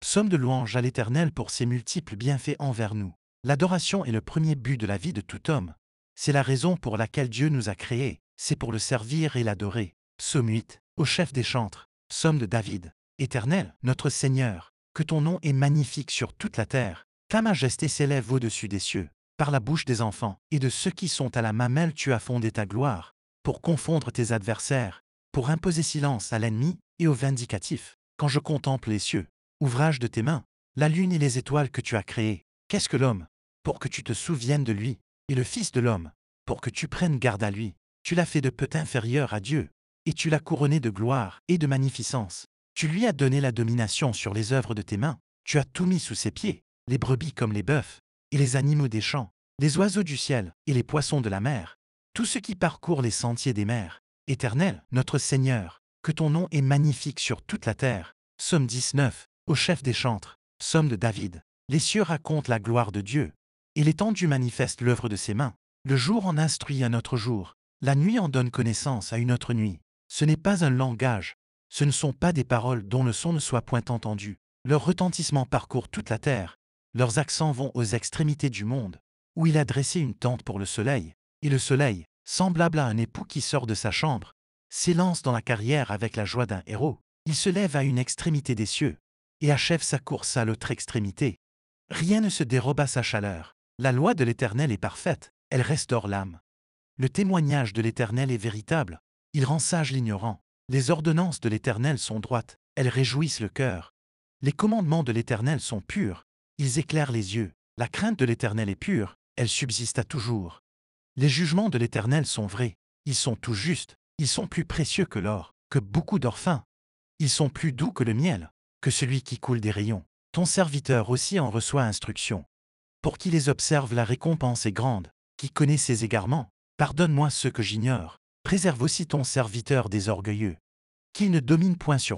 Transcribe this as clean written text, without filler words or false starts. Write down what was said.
Psaume de louange à l'Éternel pour ses multiples bienfaits envers nous. L'adoration est le premier but de la vie de tout homme. C'est la raison pour laquelle Dieu nous a créés, c'est pour le servir et l'adorer. Psaume 8, au chef des chantres. Psaume de David. Éternel, notre Seigneur, que ton nom est magnifique sur toute la terre. Ta majesté s'élève au-dessus des cieux. Par la bouche des enfants et de ceux qui sont à la mamelle tu as fondé ta gloire, pour confondre tes adversaires, pour imposer silence à l'ennemi et au vindicatif. Quand je contemple les cieux, ouvrage de tes mains, la lune et les étoiles que tu as créées, qu'est-ce que l'homme, pour que tu te souviennes de lui, et le Fils de l'homme, pour que tu prennes garde à lui. Tu l'as fait de peu inférieur à Dieu, et tu l'as couronné de gloire et de magnificence. Tu lui as donné la domination sur les œuvres de tes mains, tu as tout mis sous ses pieds, les brebis comme les bœufs, et les animaux des champs, les oiseaux du ciel et les poissons de la mer, tout ce qui parcourt les sentiers des mers. Éternel, notre Seigneur, que ton nom est magnifique sur toute la terre. Psaume 19, au chef des chantres. Psaume de David. Les cieux racontent la gloire de Dieu, et l'étendue manifeste l'œuvre de ses mains. Le jour en instruit un autre jour, la nuit en donne connaissance à une autre nuit. Ce n'est pas un langage, ce ne sont pas des paroles dont le son ne soit point entendu. Leur retentissement parcourt toute la terre, leurs accents vont aux extrémités du monde, où il a dressé une tente pour le soleil, et le soleil, semblable à un époux qui sort de sa chambre, s'élance dans la carrière avec la joie d'un héros. Il se lève à une extrémité des cieux, et achève sa course à l'autre extrémité. Rien ne se dérobe à sa chaleur. La loi de l'Éternel est parfaite, elle restaure l'âme. Le témoignage de l'Éternel est véritable, il rend sage l'ignorant. Les ordonnances de l'Éternel sont droites, elles réjouissent le cœur. Les commandements de l'Éternel sont purs, ils éclairent les yeux. La crainte de l'Éternel est pure, elle subsiste à toujours. Les jugements de l'Éternel sont vrais, ils sont tout justes, ils sont plus précieux que l'or, que beaucoup d'or fin. Ils sont plus doux que le miel, que celui qui coule des rayons. Ton serviteur aussi en reçoit instruction. Pour qui les observe, la récompense est grande. Qui connaît ses égarements, pardonne-moi ceux que j'ignore. Préserve aussi ton serviteur des orgueilleux. Qu'il ne domine point sur moi.